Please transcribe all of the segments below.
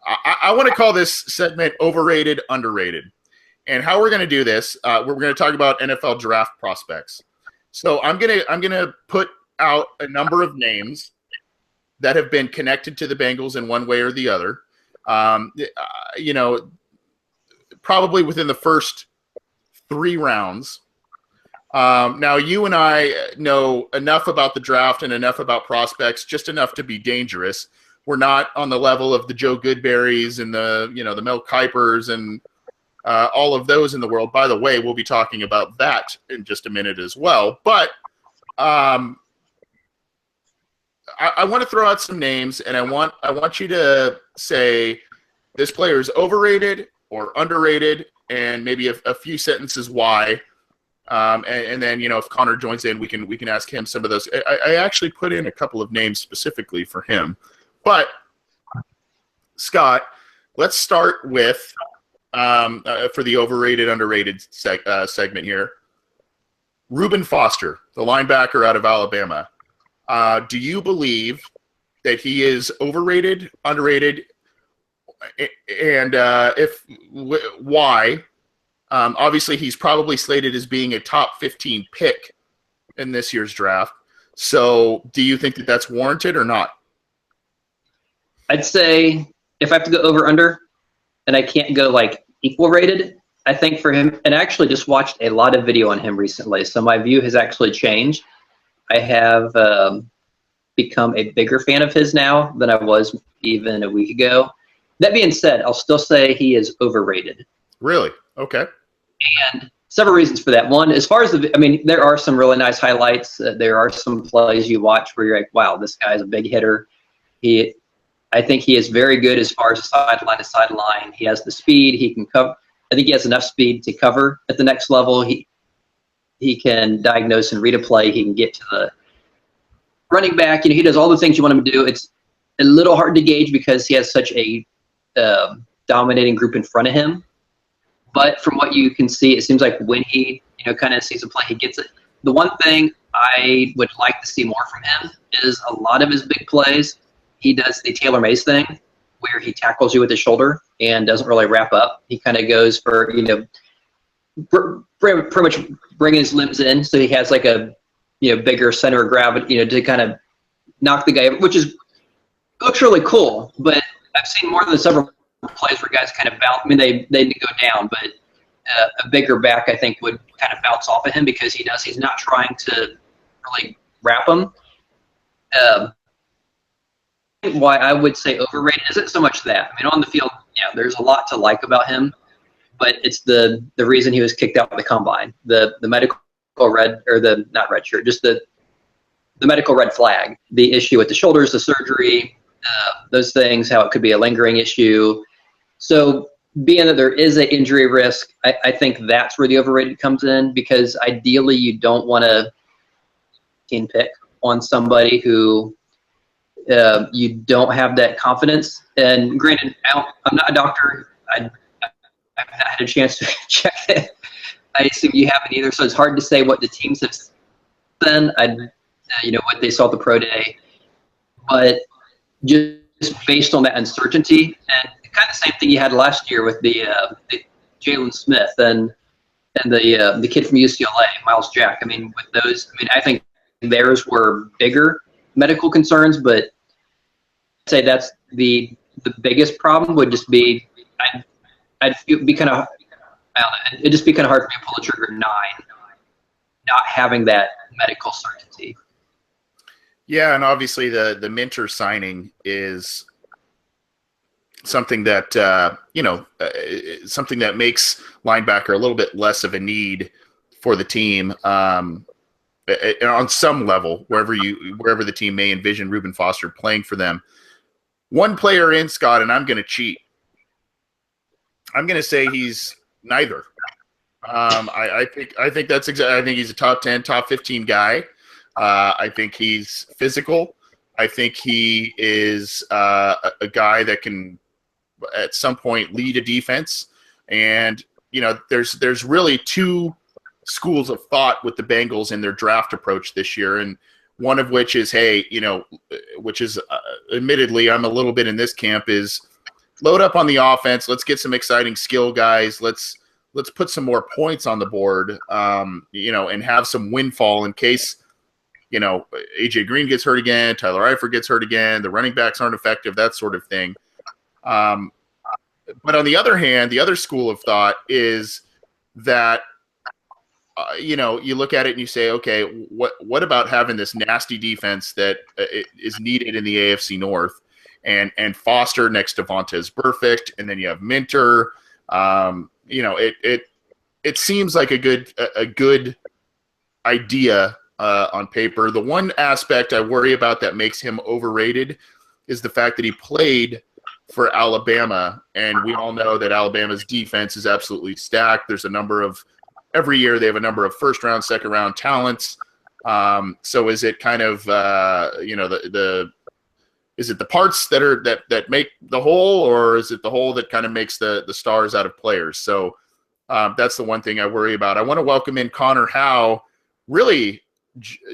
I want to call this segment Overrated, Underrated. And how we're going to do this, we're going to talk about NFL draft prospects. So I'm gonna put out a number of names that have been connected to the Bengals in one way or the other. Probably within the first 3 rounds. Now, you and I know enough about the draft and enough about prospects, just enough to be dangerous. We're not on the level of the Joe Goodberries and the Mel Kipers and all of those in the world. By the way, we'll be talking about that in just a minute as well. But I want to throw out some names, and I want you to say this player is overrated or underrated, and maybe a few sentences why. And then if Connor joins in, we can ask him some of those. I actually put in a couple of names specifically for him, but Scott, let's start with for the overrated underrated segment here. Reuben Foster, the linebacker out of Alabama. Do you believe that he is overrated, underrated, and why? Obviously, he's probably slated as being a top 15 pick in this year's draft. So do you think that that's warranted or not? I'd say if I have to go over under and I can't go like equal rated, I think for him, and I actually just watched a lot of video on him recently, so my view has actually changed. I have become a bigger fan of his now than I was even a week ago. That being said, I'll still say he is overrated. Really? Okay. And several reasons for that. One, as far as there are some really nice highlights. There are some plays you watch where you're like, wow, this guy's a big hitter. I think he is very good as far as sideline to sideline. He has the speed. He can cover. I think he has enough speed to cover at the next level. He can diagnose and read a play. He can get to the running back. He does all the things you want him to do. It's a little hard to gauge because he has such a dominating group in front of him. But from what you can see, it seems like when he kind of sees a play, he gets it. The one thing I would like to see more from him is a lot of his big plays. He does the Taylor Mays thing where he tackles you with his shoulder and doesn't really wrap up. He kind of goes for, pretty much bringing his limbs in, so he has like a bigger center of gravity, to kind of knock the guy, which looks really cool. But I've seen more than several plays where guys kind of bounce. I mean, they go down, but a bigger back I think would kind of bounce off of him because he's not trying to really wrap him. Why I would say overrated isn't so much that. I mean, on the field, there's a lot to like about him, but it's the reason he was kicked out of the combine. The medical red, or the not red shirt, just the medical red flag. The issue with the shoulders, the surgery, those things, how it could be a lingering issue. So being that there is an injury risk, I think that's where the overrated comes in, because ideally you don't want to pick on somebody who you don't have that confidence. And granted, I'm not a doctor. I've not had a chance to check it. I assume you haven't either, so it's hard to say what the teams have done. What they saw at the pro day, but just based on that uncertainty, and kind of the same thing you had last year with the Jalen Smith and the kid from UCLA, Miles Jack. I mean, with those, I think theirs were bigger medical concerns, but I'd say that's the biggest problem would just be it'd be kind of, I don't know, it'd just be kind of hard for me to pull the trigger at 9, not having that medical certainty. Yeah, and obviously the Minter signing is something that something that makes linebacker a little bit less of a need for the team on some level, wherever the team may envision Reuben Foster playing for them. One player in, Scott, and I'm going to cheat. I'm going to say he's neither. I think that's exactly. I think he's a top 10, top 15 guy. I think he's physical. I think he is a guy that can, at some point, lead a defense. And there's really 2 schools of thought with the Bengals in their draft approach this year, and one of which is, which is admittedly I'm a little bit in this camp, is load up on the offense. Let's get some exciting skill guys. Let's put some more points on the board, and have some windfall in case, AJ Green gets hurt again, Tyler Eifert gets hurt again, the running backs aren't effective, that sort of thing. But on the other hand, the other school of thought is that, you look at it and you say, okay, what about having this nasty defense that is needed in the AFC North, and Foster next to Vontaze Burfict, and then you have Minter. It seems like a good idea on paper. The one aspect I worry about that makes him overrated is the fact that he played for Alabama, and we all know that Alabama's defense is absolutely stacked. There's every year they have a number of first-round, second-round talents. So is it kind of is it the parts that make the whole, or is it the whole that kind of makes the stars out of players? So that's the one thing I worry about. I want to welcome in Connor Howe, really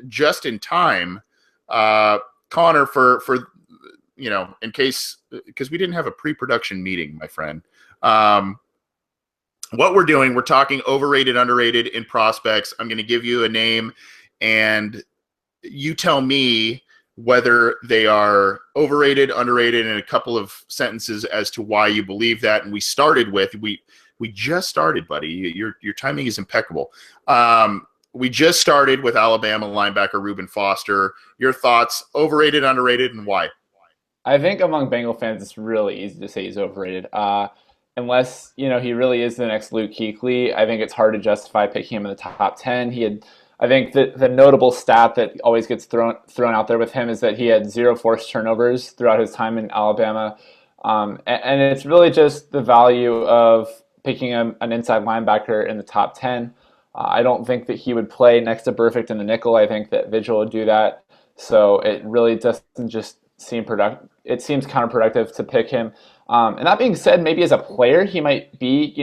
just in time. Connor, for in case, because we didn't have a pre-production meeting, my friend. What we're doing, we're talking overrated, underrated in prospects. I'm going to give you a name, and you tell me whether they are overrated, underrated, in a couple of sentences as to why you believe that. And we just started, buddy. Your timing is impeccable. We just started with Alabama linebacker Reuben Foster. Your thoughts, overrated, underrated, and why? I think among Bengal fans, it's really easy to say he's overrated. Unless, he really is the next Luke Kuechly, I think it's hard to justify picking him in the top 10. I think that the notable stat that always gets thrown out there with him is that he had 0 forced turnovers throughout his time in Alabama. And it's really just the value of picking an inside linebacker in the top 10. I don't think that he would play next to Burfict in the nickel. I think that Vigil would do that. So it really doesn't just seem productive. It seems counterproductive to pick him. And that being said, maybe as a player, he might be,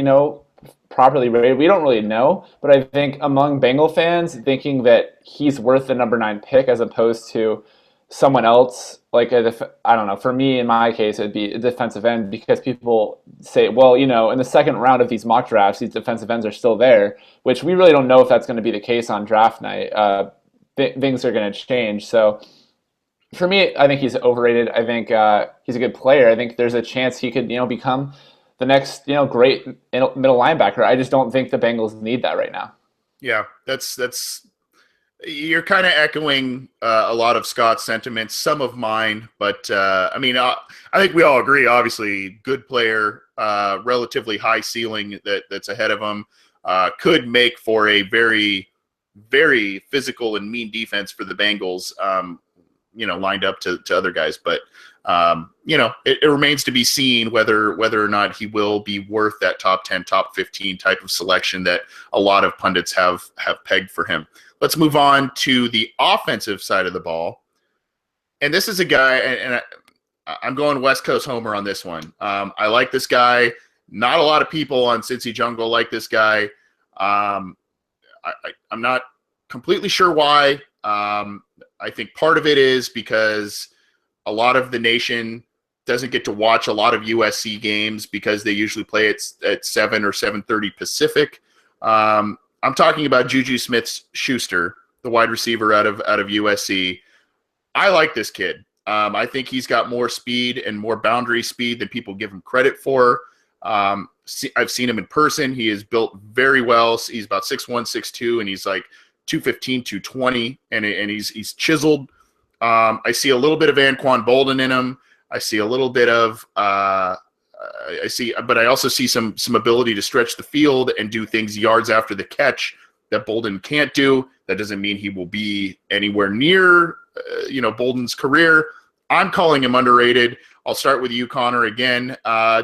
properly rated. We don't really know. But I think among Bengal fans, thinking that he's worth the number 9 pick as opposed to someone else, like I don't know. For me, in my case, it'd be a defensive end, because people say, well, in the second round of these mock drafts, these defensive ends are still there, which we really don't know if that's going to be the case on draft night. Things are going to change. So for me, I think he's overrated. I think he's a good player. I think there's a chance he could, become the next, great middle linebacker. I just don't think the Bengals need that right now. Yeah, that's you're kind of echoing a lot of Scott's sentiments, some of mine, but I think we all agree. Obviously, good player, relatively high ceiling that's ahead of him. Could make for a very, very physical and mean defense for the Bengals. Lined up to other guys, but it remains to be seen whether or not he will be worth that top 10, top 15 type of selection that a lot of pundits have pegged for him. Let's move on to the offensive side of the ball. And this is a guy, and I'm going West Coast homer on this one. I like this guy. Not a lot of people on Cincy Jungle like this guy. I'm not completely sure why. I think part of it is because a lot of the nation doesn't get to watch a lot of USC games because they usually play at 7 or 7:30 Pacific. I'm talking about Juju Smith-Schuster, the wide receiver out of USC. I like this kid. I think he's got more speed and more boundary speed than people give him credit for. I've seen him in person. He is built very well. He's about 6'1", 6'2", and he's like 215, 220, and he's chiseled. I see a little bit of Anquan Bolden in him. I see a little bit of but I also see some ability to stretch the field and do things yards after the catch that Bolden can't do. That doesn't mean he will be anywhere near Bolden's career. I'm calling him underrated. I'll start with you, Connor, again.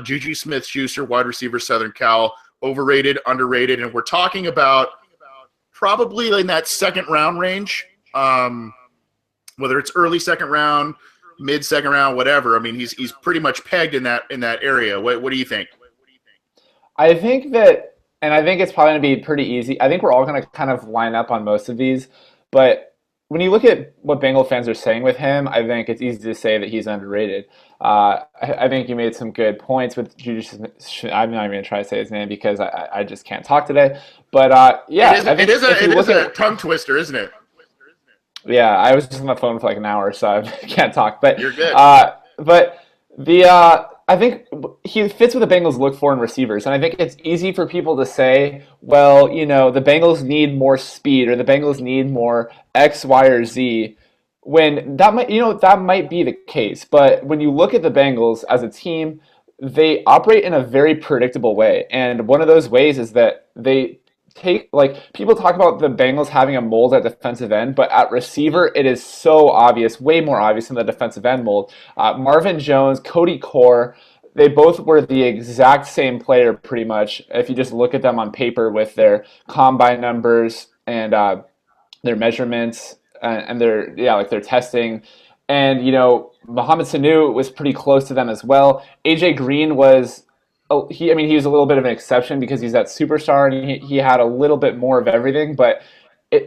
Juju Smith-Schuster, wide receiver, Southern Cal, overrated, underrated, and we're talking about probably in that second round range, whether it's early second round, mid second round, whatever. I mean, he's pretty much pegged in that area. What do you think? I think that, and I think it's probably going to be pretty easy. I think we're all going to kind of line up on most of these, but when you look at what Bengal fans are saying with him, I think it's easy to say that he's underrated. I think you made some good points with Juju. I'm not even going to try to say his name because I just can't talk today. But yeah, it is a tongue twister, isn't it? Yeah, I was just on the phone for like an hour, so I can't talk. But you're good. But the I think he fits what the Bengals look for in receivers, and I think it's easy for people to say, well, the Bengals need more speed, or the Bengals need more X, Y, or Z. When that might be the case, but when you look at the Bengals as a team, they operate in a very predictable way, and one of those ways is that they take, like, people talk about the Bengals having a mold at defensive end, but at receiver it is so obvious, way more obvious than the defensive end mold. Marvin Jones, Cody Core, they both were the exact same player pretty much if you just look at them on paper with their combine numbers and their measurements and their testing. And Mohamed Sanu was pretty close to them as well. AJ Green was he was a little bit of an exception because he's that superstar and he had a little bit more of everything, but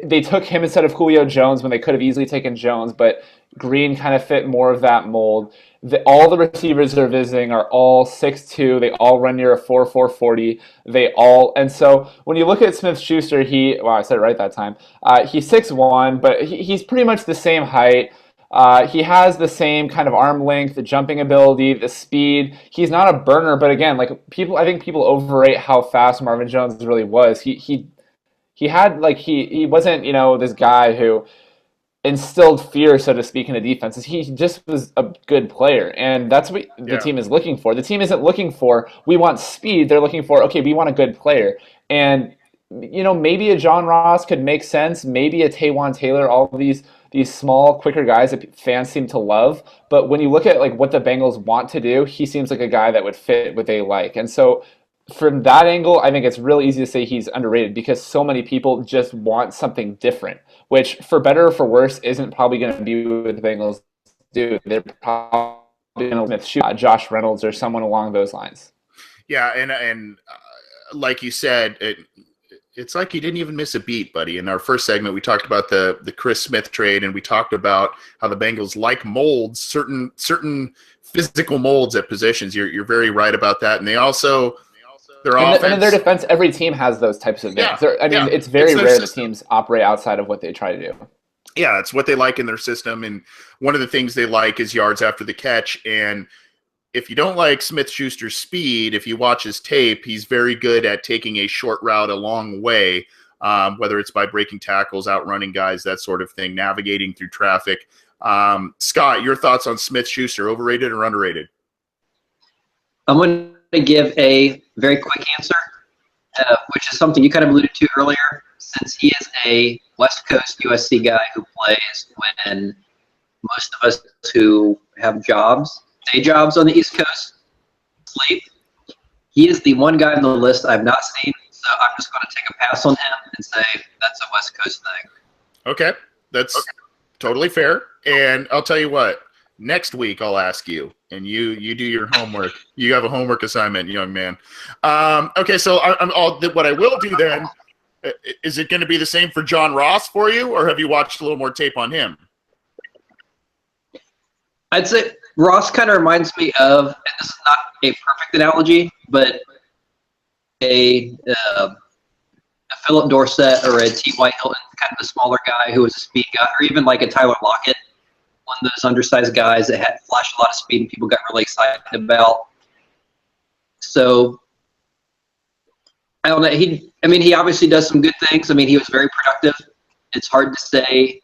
they took him instead of Julio Jones when they could have easily taken Jones, but Green kind of fit more of that mold. All the receivers they're visiting are all 6'2". They all run near a 4.4 40. And so when you look at Smith-Schuster, I said it right that time. He's 6'1", but he's pretty much the same height. He has the same kind of arm length, the jumping ability, the speed. He's not a burner, but again, I think people overrate how fast Marvin Jones really was. He wasn't, this guy who instilled fear, so to speak, in the defenses. He just was a good player, and that's what the team is looking for. The team isn't looking for, we want speed. They're looking for, okay, we want a good player. And, maybe a John Ross could make sense. Maybe a Taywan Taylor, all of these small, quicker guys that fans seem to love. But when you look at what the Bengals want to do, he seems like a guy that would fit what they like. And so from that angle, I think it's really easy to say he's underrated because so many people just want something different, which for better or for worse isn't probably going to be what the Bengals do. They're probably going to shoot Josh Reynolds or someone along those lines. Yeah, and like you said, it's like you didn't even miss a beat, buddy. In our first segment, we talked about the Chris Smith trade, and we talked about how the Bengals like molds, certain physical molds at positions. You're very right about that, and they also their offense. And in their defense, every team has those types of things. Yeah, it's very rare that teams operate outside of what they try to do. Yeah, it's what they like in their system, and one of the things they like is yards after the catch. And if you don't like Smith-Schuster's speed, if you watch his tape, he's very good at taking a short route a long way, whether it's by breaking tackles, outrunning guys, that sort of thing, navigating through traffic. Scott, your thoughts on Smith-Schuster, overrated or underrated? I'm going to give a very quick answer, which is something you kind of alluded to earlier, since he is a West Coast USC guy who plays when most of us who have day jobs on the East Coast sleep. He is the one guy on the list I've not seen, so I'm just going to take a pass on him and say that's a West Coast thing. Okay, that's totally fair. And I'll tell you what, next week I'll ask you, and you do your homework. You have a homework assignment, young man. Okay, so what I will do then, is it going to be the same for John Ross for you, or have you watched a little more tape on him? I'd say Ross kind of reminds me of, and this is not a perfect analogy, but a Philip Dorsett or a T.Y. Hilton, kind of a smaller guy who was a speed guy, or even like a Tyler Lockett, one of those undersized guys that had flashed a lot of speed and people got really excited about. So I don't know. He obviously does some good things. He was very productive. It's hard to say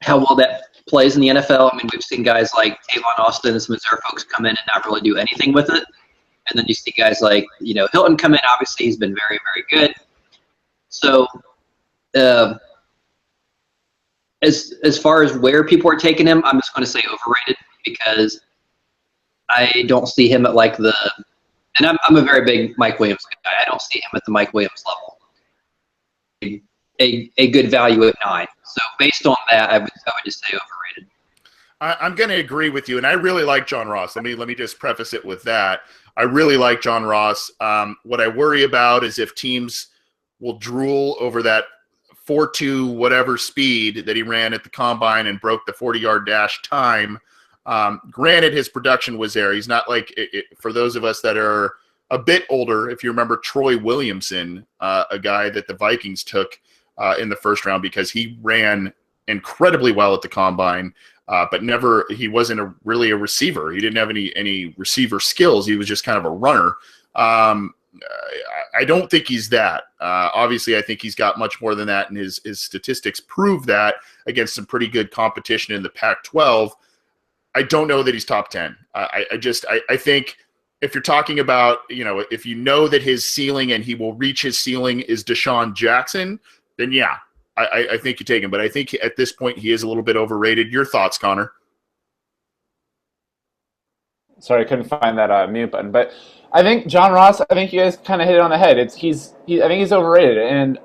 how well that plays in the NFL. We've seen guys like Tavon Austin and some Missouri folks come in and not really do anything with it. And then you see guys like, Hilton come in. Obviously, he's been very, very good. So as far as where people are taking him, I'm just going to say overrated because I don't see him at and I'm a very big Mike Williams guy. I don't see him at the Mike Williams level. A good value at 9. So based on that, I would just say overrated. I'm going to agree with you, and I really like John Ross. Let me just preface it with that. I really like John Ross. What I worry about is if teams will drool over that 4.2 whatever speed that he ran at the combine and broke the 40-yard dash time. Granted, his production was there. He's not like for those of us that are a bit older, if you remember Troy Williamson, a guy that the Vikings took in the first round because he ran incredibly well at the combine, but he wasn't really a receiver. He didn't have any receiver skills. He was just kind of a runner. I don't think he's that. Obviously, I think he's got much more than that, and his statistics prove that against some pretty good competition in the Pac-12. I don't know that he's top 10. I think if you're talking about, if you know that his ceiling and he will reach his ceiling is Deshaun Jackson, then yeah, I think you take him. But I think at this point he is a little bit overrated. Your thoughts, Connor? Sorry, I couldn't find that mute button. But I think John Ross, I think you guys kind of hit it on the head. I think he's overrated. And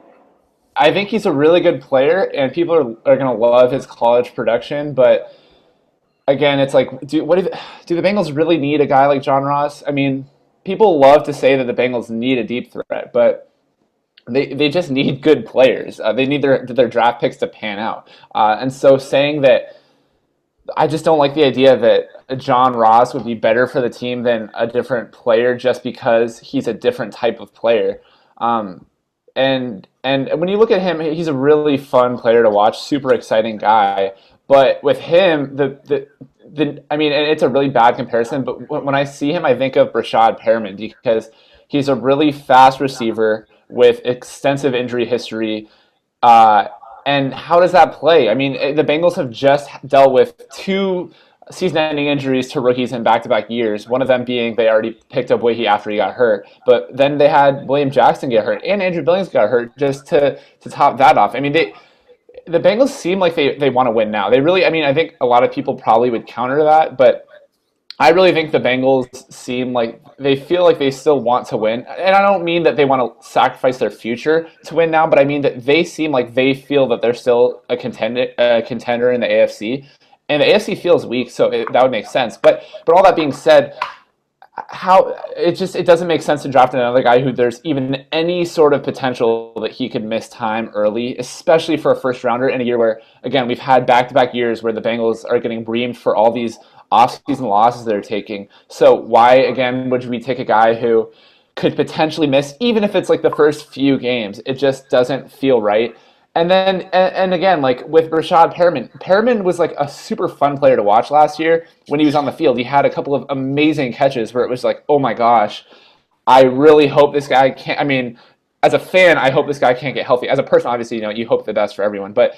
I think he's a really good player, and people are going to love his college production. But again, it's like, do the Bengals really need a guy like John Ross? I mean, people love to say that the Bengals need a deep threat, but they just need good players. They need their draft picks to pan out. And so saying that, I just don't like the idea that John Ross would be better for the team than a different player just because he's a different type of player. And when you look at him, he's a really fun player to watch, super exciting guy. But with him, I mean, and it's a really bad comparison, but when I see him, I think of Brashad Perriman because he's a really fast receiver with extensive injury history. And how does that play? I mean, the Bengals have just dealt with 2 season-ending injuries to rookies in back-to-back years, one of them being they already picked up Wahey after he got hurt. But then they had William Jackson get hurt, and Andrew Billings got hurt just to top that off. I mean, the Bengals seem like they want to win now. They really, I mean, I think a lot of people probably would counter that, but I really think the Bengals seem like they feel like they still want to win. And I don't mean that they want to sacrifice their future to win now, but I mean that they seem like they feel that they're still a contender in the AFC. And the AFC feels weak, so that would make sense. But all that being said, it doesn't make sense to draft another guy who there's even any sort of potential that he could miss time early, especially for a first rounder in a year where, again, we've had back-to-back years where the Bengals are getting reamed for all these off-season losses they're taking. So why, again, would we take a guy who could potentially miss, even if it's like the first few games? It just doesn't feel right. And then, and again, like with Brashad Perriman was like a super fun player to watch last year when he was on the field. He had a couple of amazing catches where it was like, oh my gosh, I really hope this guy can't. I mean, as a fan, I hope this guy can't get healthy. As a person, obviously, you hope the best for everyone. But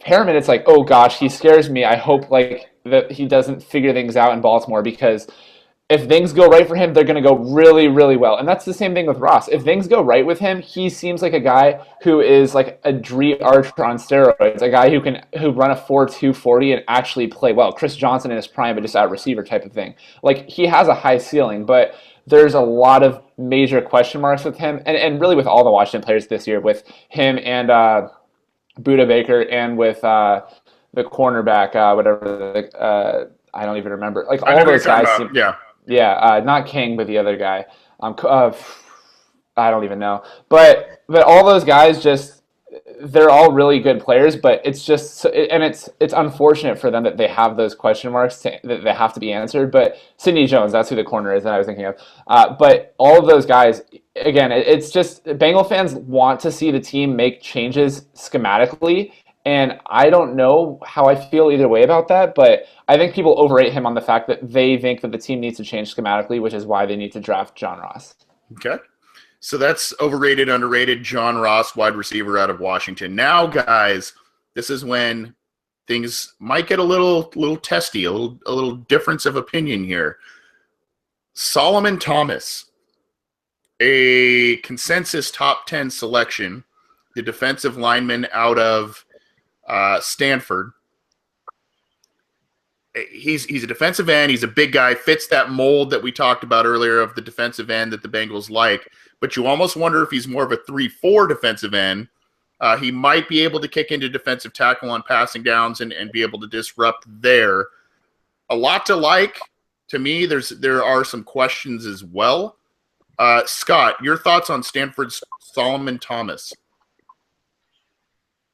Perriman, it's like, oh gosh, he scares me. I hope like that he doesn't figure things out in Baltimore, because if things go right for him, they're going to go really, really well. And that's the same thing with Ross. If things go right with him, he seems like a guy who is like a Dree Archer on steroids, a guy who run a 4.2 40 and actually play well. Chris Johnson in his prime, but just out receiver type of thing. Like, he has a high ceiling, but there's a lot of major question marks with him, and really with all the Washington players this year, with him and Budda Baker, and with the cornerback, I don't even remember. Like, all those guys seem, yeah, not King, but the other guy. I don't even know. But all those guys they're all really good players, but it's just, and it's unfortunate for them that they have those question marks that they have to be answered. But Sidney Jones, that's who the corner is that I was thinking of. But all of those guys, again, it's just Bengal fans want to see the team make changes schematically. And I don't know how I feel either way about that, but I think people overrate him on the fact that they think that the team needs to change schematically, which is why they need to draft John Ross. Okay. So that's overrated, underrated, John Ross, wide receiver out of Washington. Now, guys, this is when things might get a little testy, a little difference of opinion here. Solomon Thomas, a consensus top 10 selection, the defensive lineman out of Stanford. He's a defensive end. He's a big guy, fits that mold that we talked about earlier of the defensive end that the Bengals like. But you almost wonder if he's more of a 3-4 defensive end. He might be able to kick into defensive tackle on passing downs and be able to disrupt there. A lot to like. To me, there are some questions as well. Scott, your thoughts on Stanford's Solomon Thomas?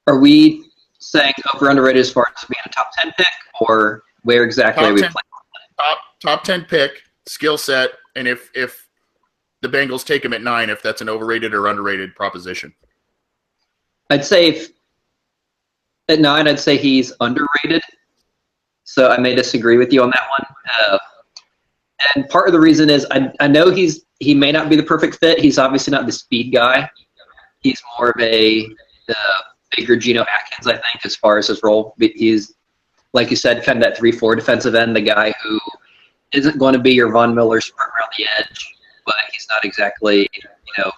Are we saying over underrated as far as being a top 10 pick, or where exactly Top are we 10. playing? Top 10 pick, skill set, and if the Bengals take him at 9, if that's an overrated or underrated proposition. I'd say at 9, I'd say he's underrated. So I may disagree with you on that one. And part of the reason is I know he may not be the perfect fit. He's obviously not the speed guy. He's more of a bigger Geno Atkins, I think, as far as his role. He's, like you said, kind of that 3-4 defensive end, the guy who isn't going to be your Von Miller sprint around the edge, but he's not exactly, your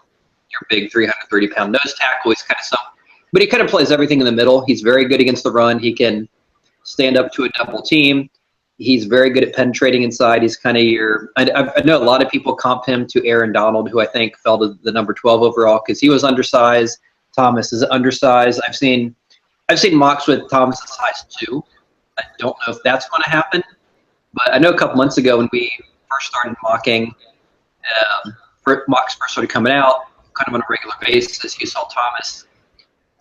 big 330-pound nose tackle. He's kind of but he kind of plays everything in the middle. He's very good against the run. He can stand up to a double team. He's very good at penetrating inside. He's kind of I know a lot of people comp him to Aaron Donald, who I think fell to the number 12 overall because he was undersized. Thomas is undersized. I've seen mocks with Thomas as size 2. I don't know if that's going to happen, but I know a couple months ago when we first started mocking, mocks first started coming out, kind of on a regular basis, you saw Thomas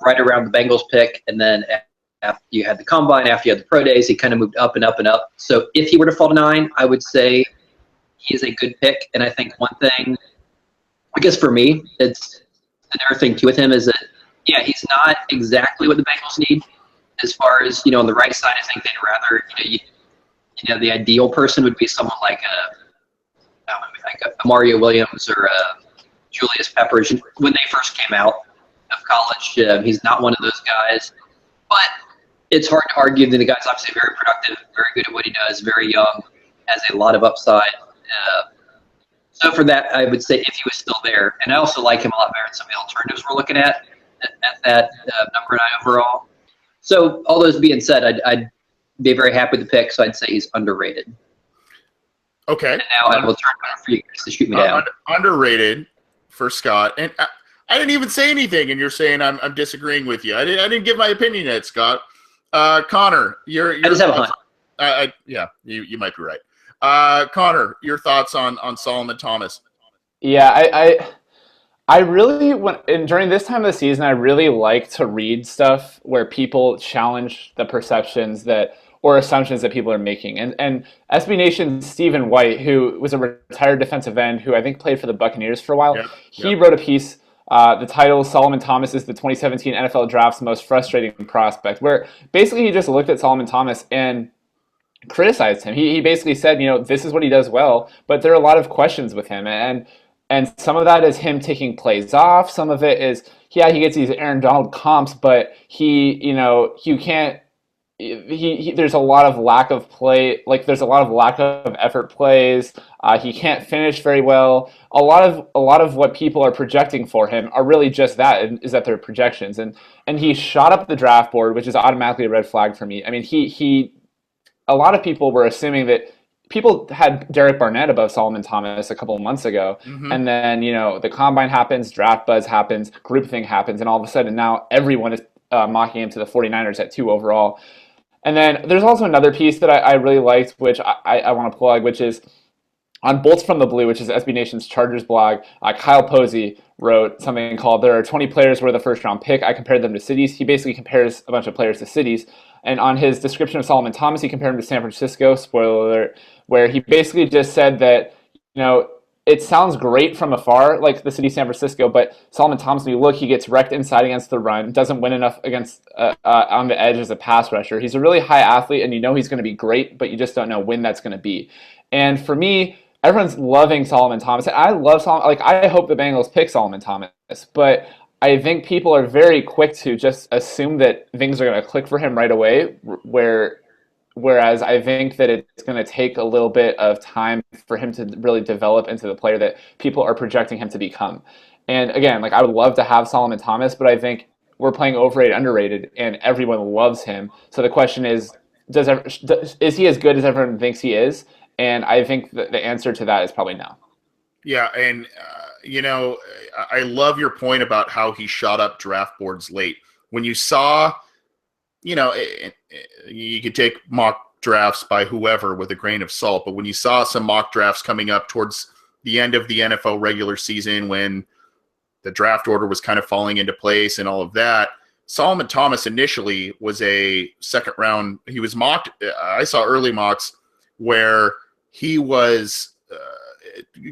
right around the Bengals pick, and then after you had the combine, after you had the pro days, he kind of moved up and up and up. So if he were to fall to 9, I would say he is a good pick. And I think one thing, I guess for me, it's another thing too with him is that, yeah, he's not exactly what the Bengals need as far as, on the right side. I think they'd rather, the ideal person would be someone like a Mario Williams or a Julius Peppers when they first came out of college. He's not one of those guys, but it's hard to argue that the guy's obviously very productive, very good at what he does, very young, has a lot of upside. So for that, I would say if he was still there, and I also like him a lot better than some of the alternatives we're looking at that number 9 overall. So all those being said, I'd be very happy with the pick, so I'd say he's underrated. Okay. And now I will turn it over for you guys to shoot me down. Underrated for Scott. And I didn't even say anything, and you're saying I'm disagreeing with you. I didn't give my opinion yet, Scott. Connor, I just have a hunch. Yeah, you might be right. Connor, your thoughts on Solomon Thomas? Yeah, I really during this time of the season, I really like to read stuff where people challenge the perceptions or assumptions that people are making. And SB Nation's Stephen White, who was a retired defensive end who I think played for the Buccaneers for a while, he wrote a piece. The title, Solomon Thomas is the 2017 NFL Draft's most frustrating prospect, where basically he just looked at Solomon Thomas and criticized him. He basically said, this is what he does well, but there are a lot of questions with him. And some of that is him taking plays off. Some of it is, he gets these Aaron Donald comps, but you can't, there's a lot of lack of play, there's a lot of lack of effort plays. He can't finish very well. A lot of what people are projecting for him are really just that, is that they're projections. And he shot up the draft board, which is automatically a red flag for me. I mean, a lot of people were assuming that people had Derek Barnett above Solomon Thomas a couple of months ago. Mm-hmm. And then, the combine happens, draft buzz happens, groupthink happens, and all of a sudden now everyone is mocking him to the 49ers at 2 overall. And then there's also another piece that I really liked, which I want to plug, which is on Bolts from the Blue, which is SB Nation's Chargers blog. Kyle Posey wrote something called "There are 20 players worth a first-round pick. I compared them to cities." He basically compares a bunch of players to cities. And on his description of Solomon Thomas, he compared him to San Francisco, spoiler alert, where he basically just said that, it sounds great from afar, like the city of San Francisco, but Solomon Thomas, when you look, he gets wrecked inside against the run, doesn't win enough against on the edge as a pass rusher. He's a really high athlete, and he's going to be great, but you just don't know when that's going to be. And for me, everyone's loving Solomon Thomas. I love Solomon. I hope the Bengals pick Solomon Thomas, but I think people are very quick to just assume that things are going to click for him right away, whereas I think that it's going to take a little bit of time for him to really develop into the player that people are projecting him to become. And again, I would love to have Solomon Thomas, but I think we're playing overrated, underrated, and everyone loves him. So the question is he as good as everyone thinks he is? And I think the answer to that is probably no. Yeah, and I love your point about how he shot up draft boards late. When you saw, you could take mock drafts by whoever with a grain of salt, but when you saw some mock drafts coming up towards the end of the NFL regular season, when the draft order was kind of falling into place and all of that, Solomon Thomas initially was a second round. He was mocked. I saw early mocks where he was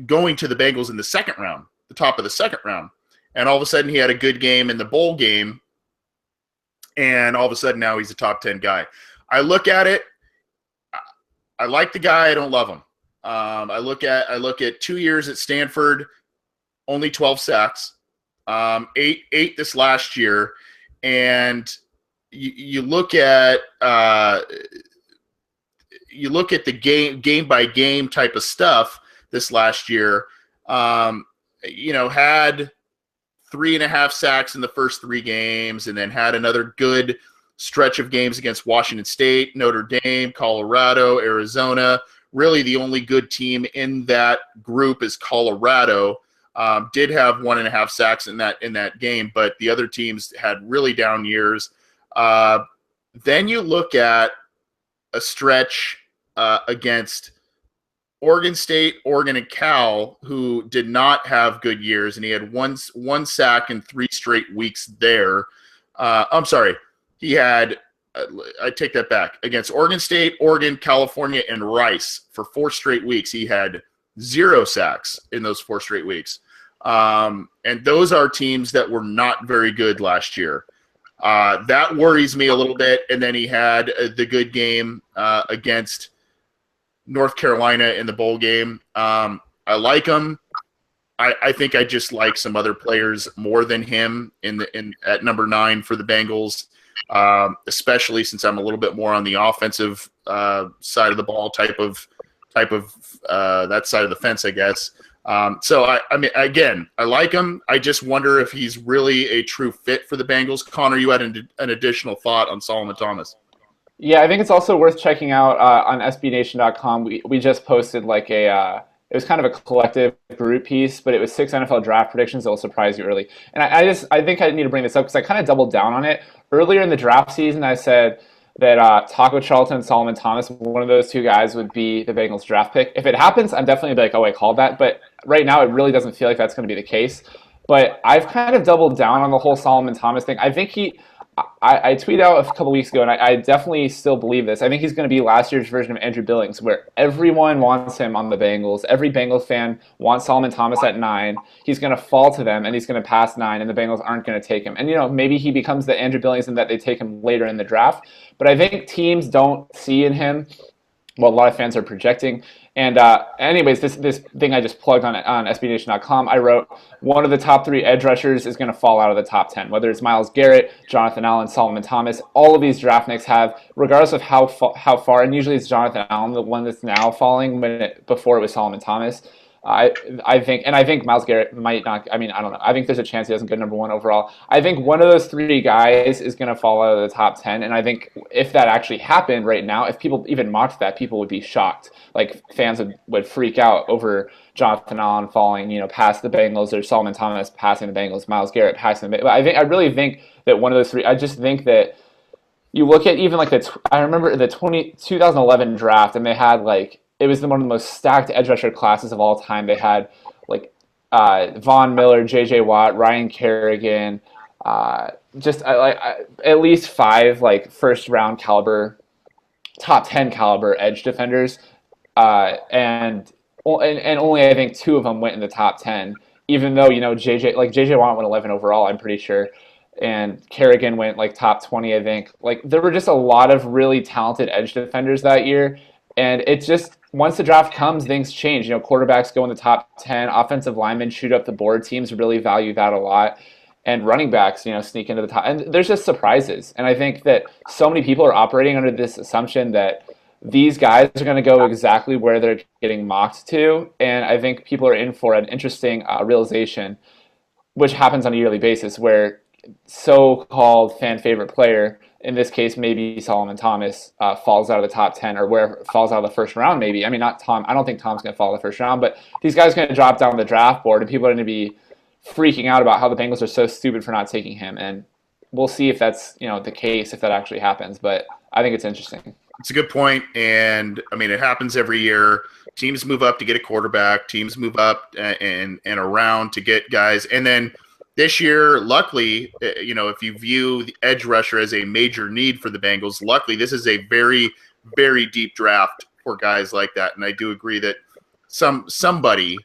going to the Bengals in the second round, the top of the second round. And all of a sudden he had a good game in the bowl game. And all of a sudden now he's a top 10 guy. I look at it. I like the guy. I don't love him. I look at 2 years at Stanford, only 12 sacks, eight this last year. And you look at the game by game type of stuff this last year. Had 3.5 sacks in the first 3 games, and then had another good stretch of games against Washington State, Notre Dame, Colorado, Arizona. Really, the only good team in that group is Colorado. Did have 1.5 sacks in that game, but the other teams had really down years. Then you look at a stretch against Oregon State, Oregon, and Cal, who did not have good years, and he had one sack in 3 straight weeks there. I'm sorry, he had. I take that back. Against Oregon State, Oregon, California, and Rice for 4 straight weeks, he had 0 sacks in those 4 straight weeks. And those are teams that were not very good last year. That worries me a little bit. And then he had the good game against North Carolina in the bowl game. I like him. I think I just like some other players more than him at number 9 for the Bengals, especially since I'm a little bit more on the offensive side of the ball, type of that side of the fence, I guess. So I mean, again, I like him. I just wonder if he's really a true fit for the Bengals. Connor, you had an additional thought on Solomon Thomas. Yeah, I think it's also worth checking out on SBNation.com. We just posted like it was kind of a collective group piece, but it was 6 NFL draft predictions that will surprise you early. And I think I need to bring this up because I kind of doubled down on it. Earlier in the draft season, I said that Taco Charlton and Solomon Thomas, one of those 2 guys would be the Bengals draft pick. If it happens, I'm definitely be like, oh, I called that. But right now, it really doesn't feel like that's going to be the case. But I've kind of doubled down on the whole Solomon Thomas thing. I think I tweeted out a couple weeks ago, and I definitely still believe this. I think he's going to be last year's version of Andrew Billings, where everyone wants him on the Bengals. Every Bengals fan wants Solomon Thomas at 9. He's going to fall to them, and he's going to pass 9, and the Bengals aren't going to take him. And, maybe he becomes the Andrew Billings in that they take him later in the draft. But I think teams don't see in him what a lot of fans are projecting. And anyways, this thing I just plugged on SBNation.com, I wrote one of the top 3 edge rushers is going to fall out of the top 10, whether it's Myles Garrett, Jonathan Allen, Solomon Thomas. All of these draft nicks have, regardless of how far, and usually it's Jonathan Allen, the one that's now falling, before it was Solomon Thomas. I think Myles Garrett might not. I mean, I don't know. I think there's a chance he doesn't go number 1 overall. I think one of those 3 guys is going to fall out of the top 10, and I think if that actually happened right now, if people even mocked that, people would be shocked. Like fans would freak out over Jonathan Allen falling, past the Bengals, or Solomon Thomas passing the Bengals, Myles Garrett passing the Bengals. I really think that one of those 3. I just think that you look at even like I remember the 2011 draft, and they had like. It was one of the most stacked edge rusher classes of all time. They had like Von Miller, J.J. Watt, Ryan Kerrigan, at least 5 like first round caliber, top 10 caliber edge defenders, and only I think 2 of them went in the top 10. Even though J.J. Watt went 11 overall, I'm pretty sure. And Kerrigan went like top 20, I think. Like there were just a lot of really talented edge defenders that year. And it's just, once the draft comes, things change. Quarterbacks go in the top 10. Offensive linemen shoot up the board. Teams really value that a lot. And running backs, sneak into the top. And there's just surprises. And I think that so many people are operating under this assumption that these guys are going to go exactly where they're getting mocked to. And I think people are in for an interesting realization, which happens on a yearly basis, where so-called fan favorite player, in this case maybe Solomon Thomas, falls out of the top 10, or wherever falls out of the first round maybe. I mean, not Tom. I don't think Tom's going to fall in the first round, but these guys are going to drop down the draft board, and people are going to be freaking out about how the Bengals are so stupid for not taking him. And we'll see if that's the case, if that actually happens. But I think it's interesting. It's a good point, and I mean, it happens every year. Teams move up to get a quarterback. Teams move up and around to get guys, and then This year, luckily, if you view the edge rusher as a major need for the Bengals, luckily this is a very, very deep draft for guys like that. And I do agree that somebody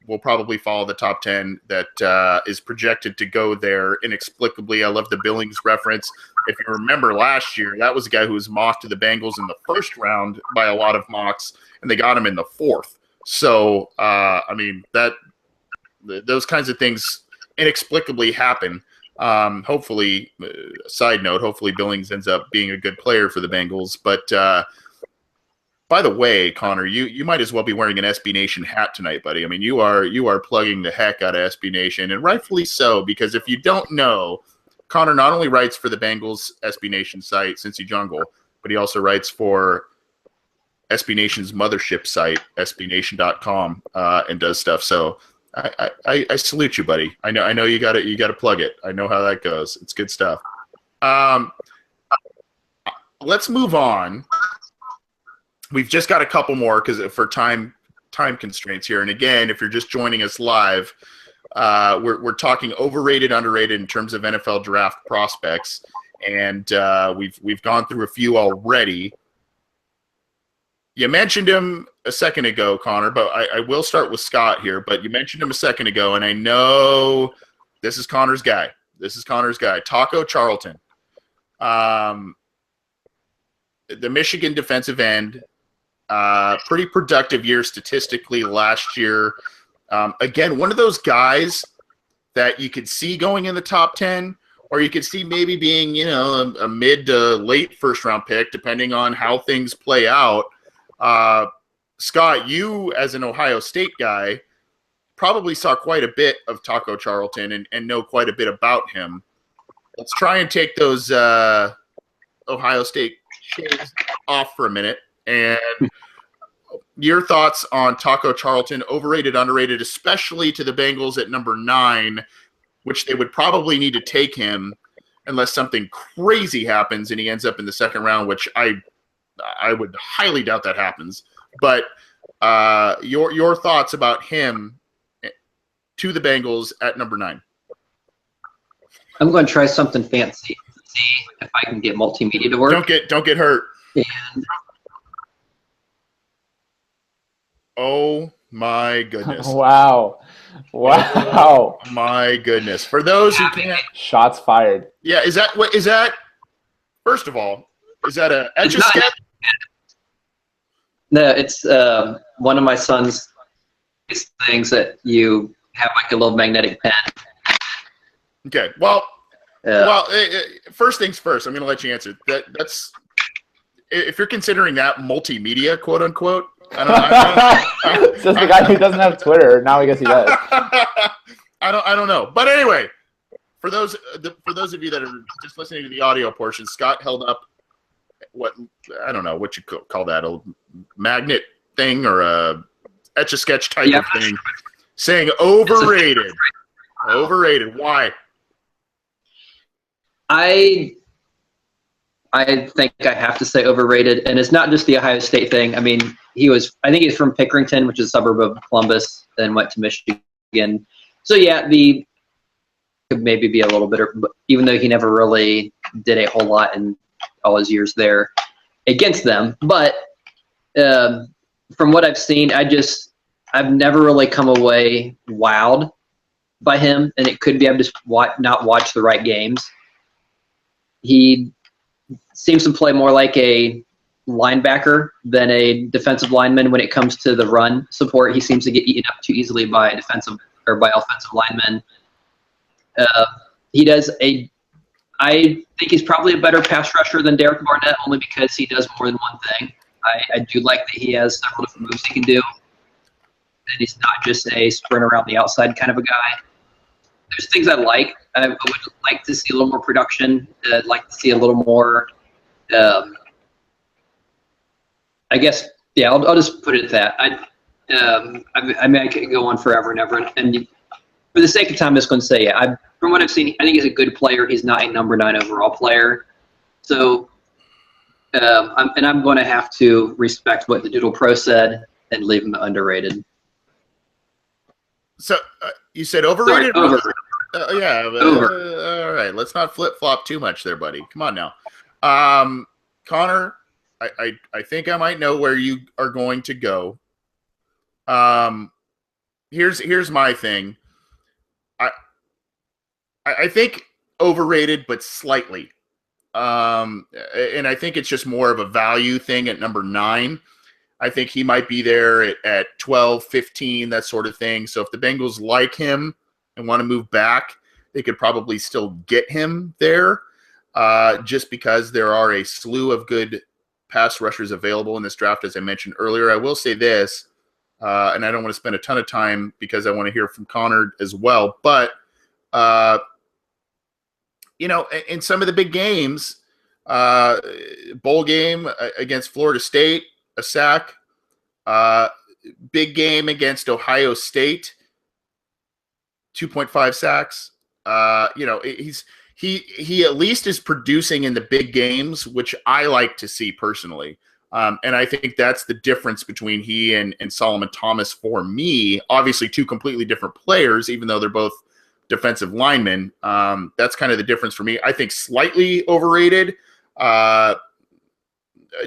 will probably follow the top 10 that is projected to go there inexplicably. I love the Billings reference. If you remember last year, that was a guy who was mocked to the Bengals in the first round by a lot of mocks, and they got him in the fourth. So, those kinds of things inexplicably happen. Hopefully, side note, hopefully Billings ends up being a good player for the Bengals. But by the way, Connor, you might as well be wearing an SB Nation hat tonight, buddy. I mean, you are plugging the heck out of SB Nation, and rightfully so, because if you don't know, Connor not only writes for the Bengals SB Nation site, Cincy Jungle, but he also writes for SB Nation's mothership site, sbnation.com, and does stuff. So I salute you, buddy. I know you got to plug it. I know how that goes. It's good stuff. Let's move on. We've just got a couple more because for time constraints here. And again, if you're just joining us live, we're talking overrated, underrated in terms of NFL draft prospects, and we've gone through a few already. You mentioned him a second ago, Connor, but I will start with Scott here. But you mentioned him a second ago, and I know this is Connor's guy. Taco Charlton, the Michigan defensive end. Pretty productive year statistically last year. Again, one of those guys that you could see going in the top 10, or you could see maybe being, a mid to late first-round pick, depending on how things play out. Scott, you as an Ohio State guy probably saw quite a bit of Taco Charlton and know quite a bit about him. Let's try and take those Ohio State shades off for a minute. And your thoughts on Taco Charlton, overrated, underrated, especially to the Bengals at number 9, which they would probably need to take him unless something crazy happens and he ends up in the second round, which I would highly doubt that happens. But your thoughts about him to the Bengals at number 9. I'm going to try something fancy to see if I can get multimedia to work. Don't get hurt. And oh my goodness! Wow! Oh my goodness! For those who can't, shots fired. Yeah, is that? First of all, is that a Etch-a-Sketch? No, it's one of my son's things that you have like a little magnetic pen. Okay. Well, first things first. I'm going to let you answer. That's if you're considering that multimedia, quote unquote. I don't know. Says the guy who doesn't have Twitter. Now I guess he does. I don't know. But anyway, for those of you that are just listening to the audio portion, Scott held up I don't know what you call that, a magnet thing or a Etch-a-Sketch type of thing, saying overrated. Overrated. Why? I think I have to say overrated, and it's not just the Ohio State thing. I mean, I think he's from Pickerington, which is a suburb of Columbus, then went to Michigan. So yeah, could maybe be a little bit, even though he never really did a whole lot in all his years there against them. But from what I've seen, I've never really come away wowed by him, and it could be I've just not watched the right games. He seems to play more like a linebacker than a defensive lineman when it comes to the run support. He seems to get eaten up too easily by offensive linemen. I think he's probably a better pass rusher than Derek Barnett, only because he does more than one thing. I do like that he has several different moves he can do, and he's not just a sprint around the outside kind of a guy. There's things I like. I would like to see a little more production. I'd like to see a little more. I guess, yeah. I'll just put it at that. I mean, I could go on forever and ever. And for the sake of time, I'm just going to say, yeah. From what I've seen, I think he's a good player. He's not a number 9 overall player. So, I'm going to have to respect what the Doodle Pro said and leave him underrated. So you said overrated? Sorry, overrated. Yeah. All right. Let's not flip flop too much there, buddy. Come on now. Connor, I think I might know where you are going to go. Here's my thing. I think overrated, but slightly. And I think it's just more of a value thing at number 9. I think he might be there at 12, 15, that sort of thing. So if the Bengals like him and want to move back, they could probably still get him there just because there are a slew of good pass rushers available in this draft, as I mentioned earlier. I will say this, and I don't want to spend a ton of time because I want to hear from Connor as well, but in some of the big games, bowl game against Florida State, a sack, big game against Ohio State, 2.5 sacks. He at least is producing in the big games, which I like to see personally. And I think that's the difference between he and Solomon Thomas for me. Obviously, two completely different players, even though they're both defensive linemen. That's kind of the difference for me. I think slightly overrated,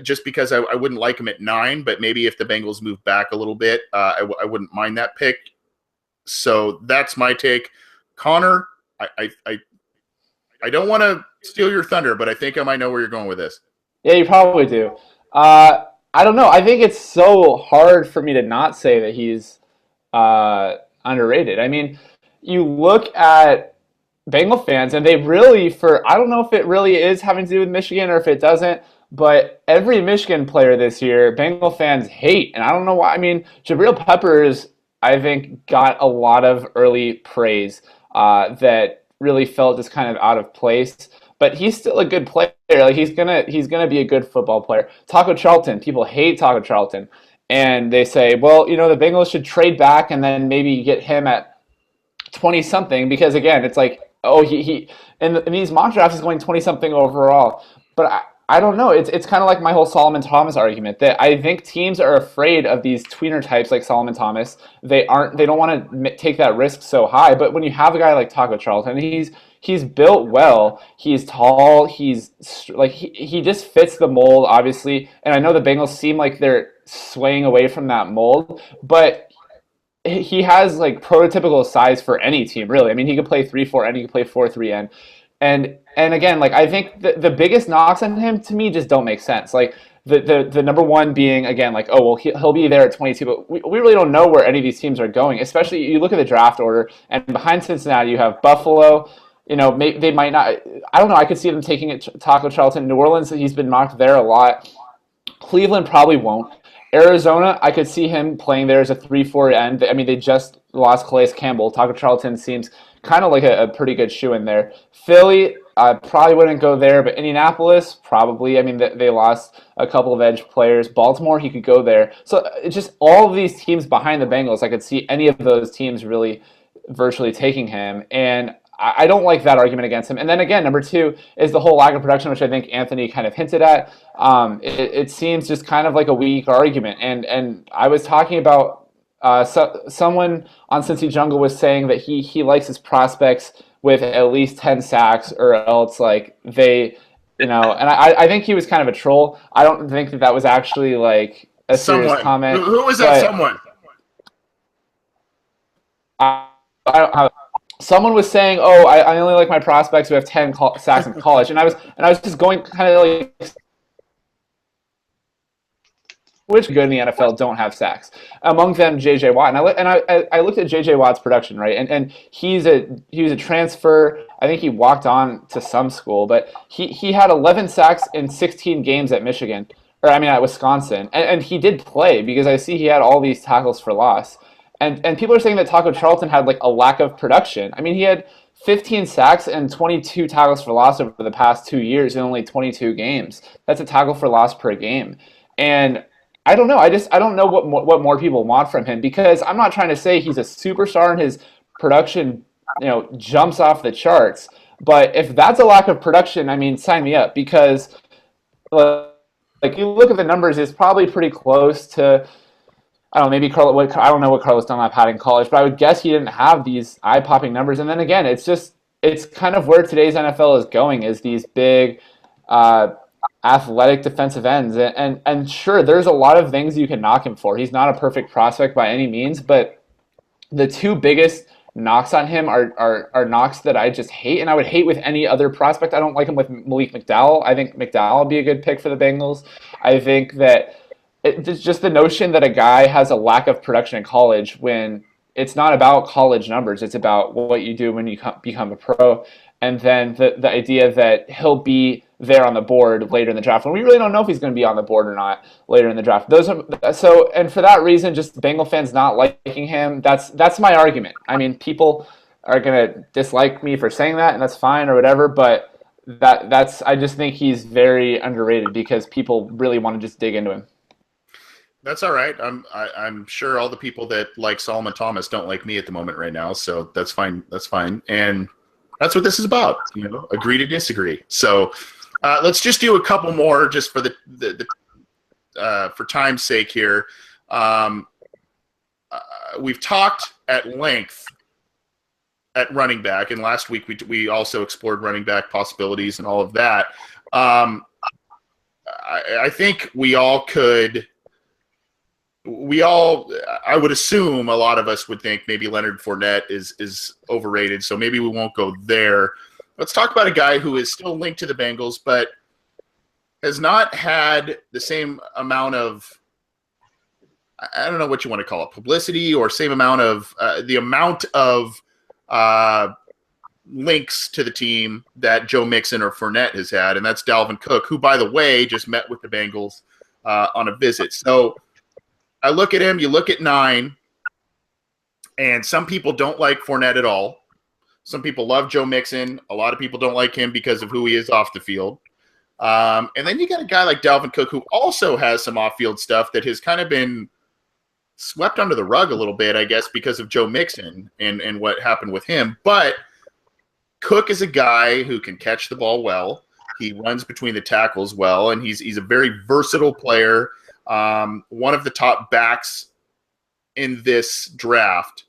just because I wouldn't like him at 9, but maybe if the Bengals move back a little bit, I wouldn't mind that pick. So that's my take. Connor, I don't want to steal your thunder, but I think I might know where you're going with this. Yeah, you probably do. I don't know. I think it's so hard for me to not say that he's underrated. I mean, you look at Bengal fans, and they really, I don't know if it really is having to do with Michigan or if it doesn't, but every Michigan player this year, Bengal fans hate, and I don't know why. I mean, Jabril Peppers, I think, got a lot of early praise that really felt just kind of out of place. But he's still a good player. Like he's gonna be a good football player. Taco Charlton, people hate Taco Charlton, and they say, well, the Bengals should trade back and then maybe get him at 20 something because again, it's like, oh, he in these mock drafts is going 20 something overall. But I don't know. It's kind of like my whole Solomon Thomas argument that I think teams are afraid of these tweener types like Solomon Thomas. They don't want to take that risk so high. But when you have a guy like Taco Charlton, he's built well. He's tall. He's like he just fits the mold, obviously. And I know the Bengals seem like they're swaying away from that mold, but he has like prototypical size for any team, really. I mean, he could play 3-4 and he could play 4-3 and again, like I think the biggest knocks on him to me just don't make sense. Like the number one being again like, oh well, he'll be there at 22, but we really don't know where any of these teams are going. Especially you look at the draft order, and behind Cincinnati you have Buffalo. They might not. I don't know. I could see them taking it Taco Charlton. New Orleans, he's been mocked there a lot. Cleveland probably won't. Arizona, I could see him playing there as a 3-4 end. I mean, they just lost Calais Campbell. Taco Charlton seems kind of like a pretty good shoe in there. Philly, I probably wouldn't go there, but Indianapolis, probably. I mean, they lost a couple of edge players. Baltimore, he could go there. So it's just all of these teams behind the Bengals, I could see any of those teams really virtually taking him. And I don't like that argument against him. And then again, number 2 is the whole lack of production, which I think Anthony kind of hinted at. It seems just kind of like a weak argument. And I was talking about someone on Cincy Jungle was saying that he likes his prospects with at least 10 sacks or else like they, and I think he was kind of a troll. I don't think that was actually like a serious comment. Who was that someone? I don't have. Someone was saying, "Oh, I only like my prospects who have 10 sacks in college," and I was just going kind of like, which good in the NFL don't have sacks. Among them, J.J. Watt, and I looked at J.J. Watt's production, right, and he was a transfer. I think he walked on to some school, but he had 11 sacks in 16 games at Michigan, at Wisconsin, and he did play because I see he had all these tackles for loss. And people are saying that Taco Charlton had like a lack of production. I mean, he had 15 sacks and 22 tackles for loss over the past 2 years in only 22 games. That's a tackle for loss per game. And I don't know. I don't know what more people want from him because I'm not trying to say he's a superstar and his production, jumps off the charts. But if that's a lack of production, I mean, sign me up because like you look at the numbers, it's probably pretty close to I don't know, maybe I don't know what Carlos Dunlap had in college, but I would guess he didn't have these eye-popping numbers. And then again, it's kind of where today's NFL is going, is these big, uh, athletic defensive ends. And sure, there's a lot of things you can knock him for. He's not a perfect prospect by any means, but the two biggest knocks on him are knocks that I just hate, and I would hate with any other prospect. I don't like him with Malik McDowell. I think McDowell would be a good pick for the Bengals. I think that it's just the notion that a guy has a lack of production in college when it's not about college numbers. It's about what you do when you become a pro. And then the idea that he'll be there on the board later in the draft when we really don't know if he's going to be on the board or not later in the draft. And for that reason, just Bengal fans not liking him. That's my argument. I mean, people are going to dislike me for saying that, and that's fine or whatever. But I just think he's very underrated because people really want to just dig into him. That's all right. I'm sure all the people that like Solomon Thomas don't like me at the moment right now, so that's fine. That's fine, and that's what this is about. Agree to disagree. So let's just do a couple more, just for for time's sake here. We've talked at length at running back, and last week we also explored running back possibilities and all of that. I think I would assume a lot of us would think maybe Leonard Fournette is overrated, so maybe we won't go there. Let's talk about a guy who is still linked to the Bengals, but has not had the same amount of, I don't know what you want to call it, publicity, or same amount of the amount of links to the team that Joe Mixon or Fournette has had, and that's Dalvin Cook, who, by the way, just met with the Bengals on a visit. So I look at him, you look at 9, and some people don't like Fournette at all. Some people love Joe Mixon. A lot of people don't like him because of who he is off the field. And then you got a guy like Dalvin Cook, who also has some off-field stuff that has kind of been swept under the rug a little bit, I guess, because of Joe Mixon and what happened with him. But Cook is a guy who can catch the ball well. He runs between the tackles well, and he's a very versatile player. One of the top backs in this draft.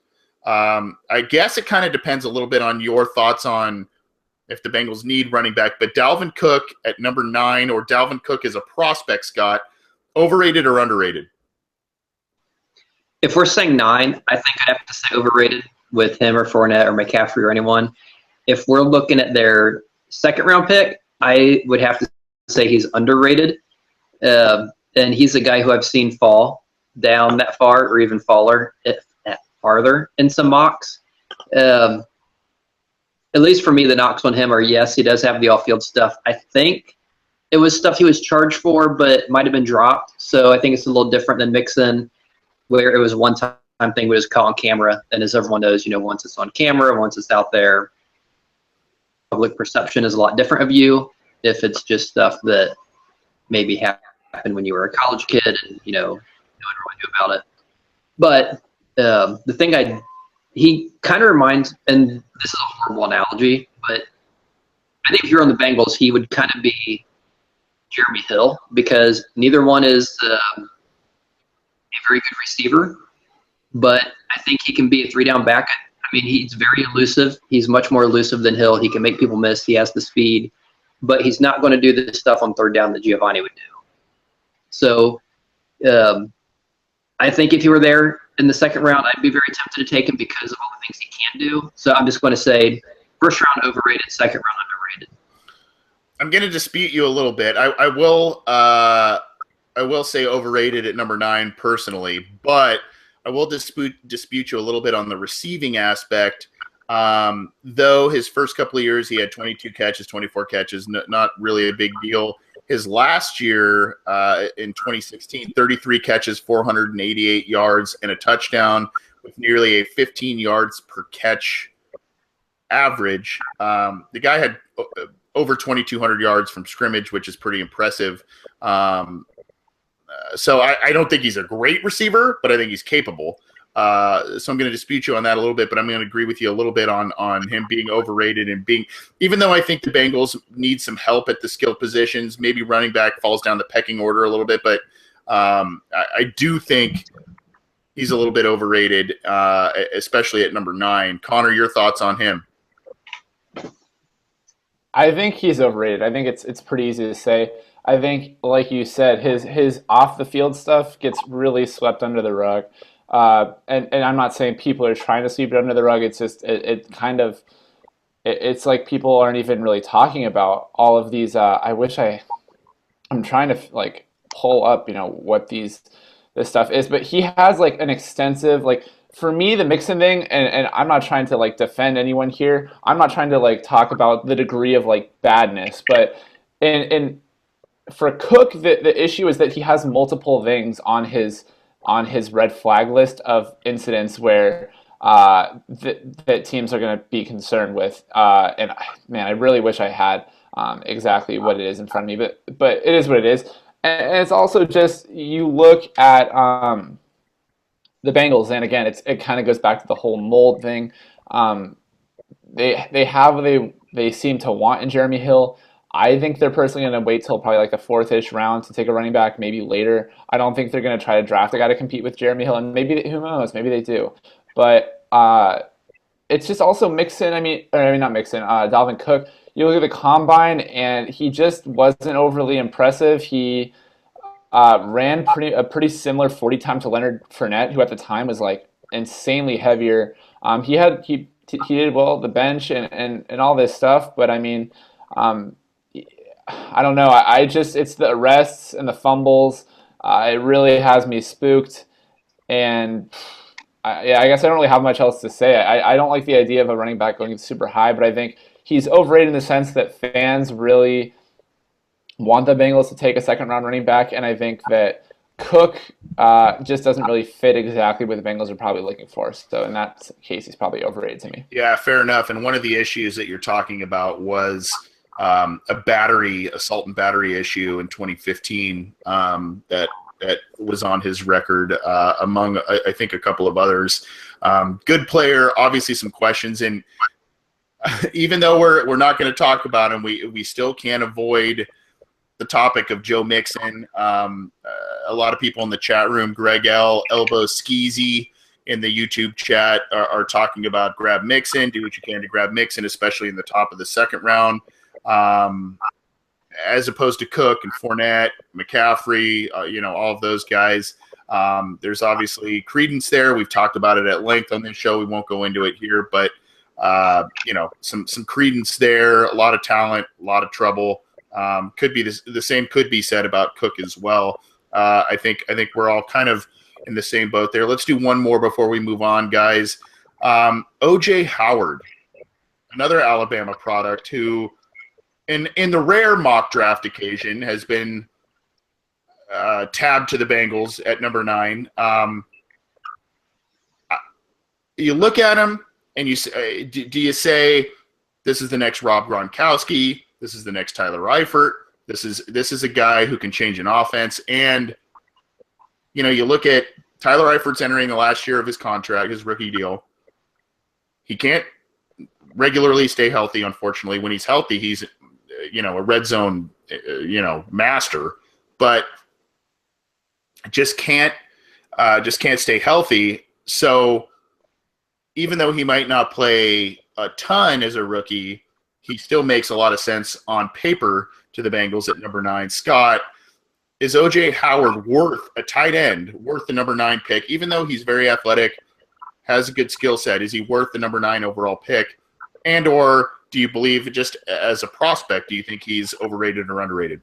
I guess it kind of depends a little bit on your thoughts on if the Bengals need running back, but Dalvin Cook at number 9, or Dalvin Cook as a prospect, Scott, overrated or underrated? If we're saying 9, I think I'd have to say overrated with him or Fournette or McCaffrey or anyone. If we're looking at their second-round pick, I would have to say he's underrated. And he's a guy who I've seen fall down that far, or even farther in some mocks. At least for me, the knocks on him are, yes, he does have the off-field stuff. I think it was stuff he was charged for, but might have been dropped. So I think it's a little different than Mixon, where it was a one-time thing, but it was caught on camera. And as everyone knows, once it's on camera, once it's out there, public perception is a lot different of you. If it's just stuff that maybe happened when you were a college kid and, no one really knew about it. But the thing he kind of reminds, and this is a horrible analogy, but I think if you're on the Bengals, he would kind of be Jeremy Hill, because neither one is a very good receiver, but I think he can be a 3-down back. I mean, he's very elusive. He's much more elusive than Hill. He can make people miss. He has the speed, but he's not going to do the stuff on 3rd down that Giovanni would do. So I think if he were there in the second round, I'd be very tempted to take him because of all the things he can do. So I'm just going to say first round overrated, second round underrated. I'm going to dispute you a little bit. I will say overrated at number 9 personally, but I will dispute you a little bit on the receiving aspect. Though his first couple of years he had 22 catches, 24 catches, not really a big deal. His last year in 2016, 33 catches, 488 yards, and a touchdown with nearly a 15 yards per catch average. The guy had over 2,200 yards from scrimmage, which is pretty impressive. So I don't think he's a great receiver, but I think he's capable. So I'm going to dispute you on that a little bit, but I'm going to agree with you a little bit on him being overrated and even though I think the Bengals need some help at the skill positions, maybe running back falls down the pecking order a little bit, but I do think he's a little bit overrated, especially at number 9. Connor, your thoughts on him? I think he's overrated. I think it's pretty easy to say. I think, like you said, his off the field stuff gets really swept under the rug. And I'm not saying people are trying to sweep it under the rug. It's just it kind of it's like people aren't even really talking about all of these. I'm trying to like pull up, what this stuff is, but he has like an extensive like. For me, the Mixon thing, and I'm not trying to like defend anyone here. I'm not trying to like talk about the degree of like badness, but and for Cook, the issue is that he has multiple things on his red flag list of incidents where that teams are going to be concerned with. And man, I really wish I had exactly what it is in front of me, but it is what it is. And it's also just you look at the Bengals, and again, it kind of goes back to the whole mold thing. They seem to want in Jeremy Hill. I think they're personally going to wait till probably like the 4th-ish round to take a running back, maybe later. I don't think they're going to try to draft a guy to compete with Jeremy Hill, and who knows, maybe they do. But it's just also Mixon. Not Mixon. Dalvin Cook. You look at the combine, and he just wasn't overly impressive. He ran a pretty similar 40 time to Leonard Fournette, who at the time was like insanely heavier. He did well at the bench and all this stuff, but I mean, I don't know. It's the arrests and the fumbles. It really has me spooked, and I guess I don't really have much else to say. I don't like the idea of a running back going super high, but I think he's overrated in the sense that fans really want the Bengals to take a second-round running back, and I think that Cook just doesn't really fit exactly what the Bengals are probably looking for. So in that case, he's probably overrated to me. Yeah, fair enough. And one of the issues that you're talking about was assault and battery issue in 2015 that was on his record among, I think, a couple of others. Good player, obviously some questions. And even though we're not going to talk about him, we still can't avoid the topic of Joe Mixon. A lot of people in the chat room, Greg L, Elbow Skeezy in the YouTube chat are talking about grab Mixon, do what you can to grab Mixon, especially in the top of the 2nd round, as opposed to Cook and Fournette, McCaffrey, all of those guys. There's obviously credence there. We've talked about it at length on this show. We won't go into it here, but some credence there, a lot of talent, a lot of trouble. Could be the same could be said about Cook as well. I think we're all kind of in the same boat there. Let's do one more before we move on, guys. O.J. Howard, another Alabama product who, in the rare mock draft occasion, has been tabbed to the Bengals at number 9. You look at him and you say, do you say this is the next Rob Gronkowski? This is the next Tyler Eifert. This is a guy who can change an offense. And, you look at Tyler Eifert's entering the last year of his contract, his rookie deal. He can't regularly stay healthy, unfortunately. When he's healthy, he's, a red zone, master. But just can't stay healthy. So even though he might not play a ton as a rookie, he still makes a lot of sense on paper to the Bengals at number 9. Scott, is O.J. Howard worth a tight end, worth the number 9 pick, even though he's very athletic, has a good skill set? Is he worth the number 9 overall pick? And or do you believe, just as a prospect, do you think he's overrated or underrated?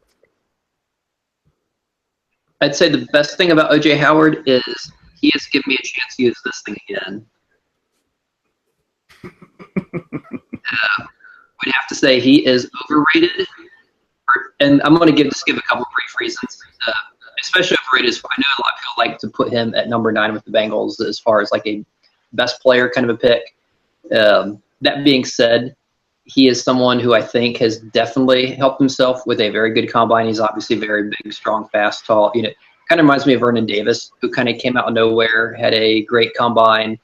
I'd say the best thing about O.J. Howard is he has given me a chance to use this thing again. We'd have to say he is overrated, and I'm going to give a couple brief reasons. Especially overrated, I know a lot of people like to put him at number 9 with the Bengals as far as like a best player kind of a pick. That being said, he is someone who I think has definitely helped himself with a very good combine. He's obviously very big, strong, fast, tall. Kind of reminds me of Vernon Davis, who kind of came out of nowhere, had a great combine,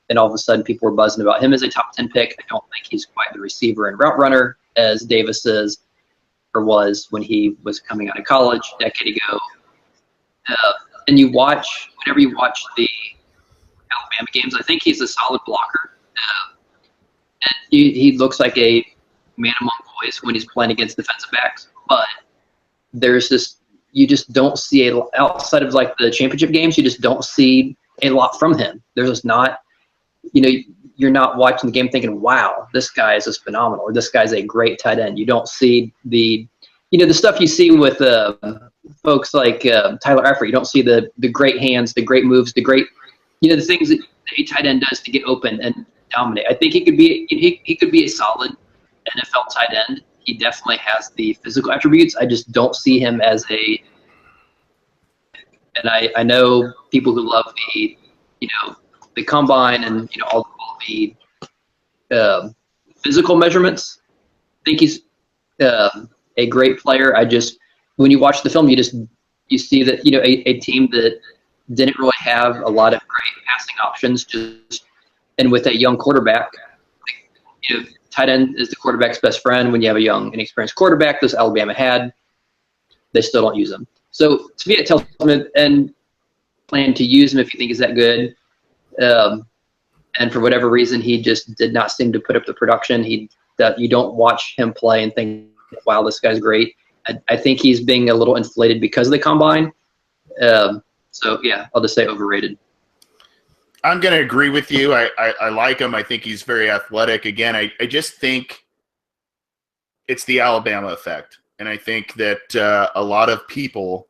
and all of a sudden people were buzzing about him as a top 10 pick. I don't think he's quite the receiver and route runner as Davis is or was when he was coming out of college a decade ago. And whenever you watch the Alabama games. I think he's a solid blocker. And he looks like a man among boys when he's playing against defensive backs. But there's this, you just don't see outside of like the championship games, you just don't see a lot from him. There's just not, you're not watching the game thinking, wow, this guy is just phenomenal, or this guy's a great tight end. You don't see the stuff you see with folks like Tyler Eifert. You don't see the great hands, the great moves, the great, the things that a tight end does to get open and dominate. I think he could be a solid NFL tight end. He definitely has the physical attributes. I just don't see him as and I know people who love the combine and all the physical measurements. I think he's a great player. When you watch the film, you see that a team that didn't really have a lot of great passing options, and with a young quarterback, tight end is the quarterback's best friend. When you have a young, inexperienced quarterback, this Alabama had, they still don't use him. So to me, it tells them and plan to use him if you think he's that good. And for whatever reason, he just did not seem to put up the production. You don't watch him play and think, wow, this guy's great. I think he's being a little inflated because of the combine. So yeah, I'll just say overrated. I'm going to agree with you. I like him. I think he's very athletic. Again, I just think it's the Alabama effect. And I think that a lot of people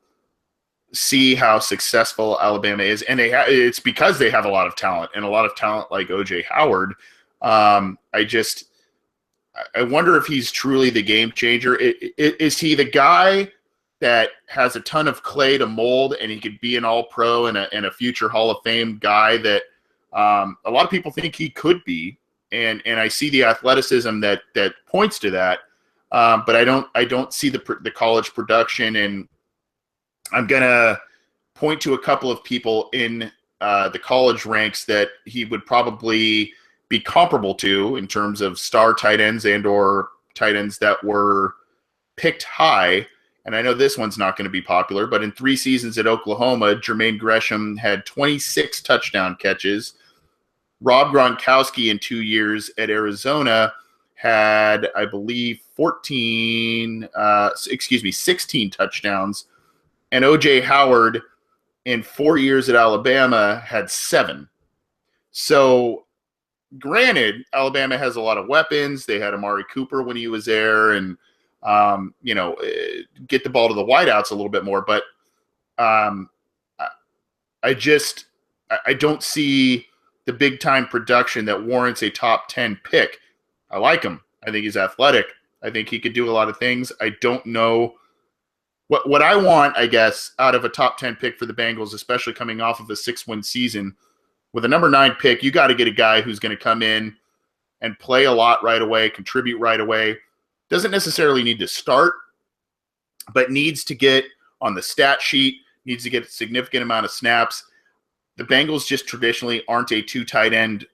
see how successful Alabama is. And it's because they have a lot of talent, and a lot of talent like O.J. Howard. I wonder if he's truly the game changer. Is he the guy that has a ton of clay to mold, and he could be an all-pro and a future Hall of Fame guy that a lot of people think he could be? And I see the athleticism that points to that, but I don't see the college production. And I'm gonna point to a couple of people in the college ranks that he would probably be comparable to in terms of star tight ends and/or tight ends that were picked high. And I know this one's not going to be popular, but in 3 seasons at Oklahoma, Jermaine Gresham had 26 touchdown catches. Rob Gronkowski in 2 years at Arizona had, I believe, 16 touchdowns. And O.J. Howard in 4 years at Alabama had 7. So granted, Alabama has a lot of weapons. They had Amari Cooper when he was there, and get the ball to the wideouts a little bit more. But I don't see the big time production that warrants a top 10 pick. I like him. I think he's athletic. I think he could do a lot of things. I don't know what I want, I guess, out of a top 10 pick for the Bengals, especially coming off of a 6-win season. With a number 9 pick, you got to get a guy who's going to come in and play a lot right away, contribute right away. Doesn't necessarily need to start, but needs to get on the stat sheet, needs to get a significant amount of snaps. The Bengals just traditionally aren't a 2 tight end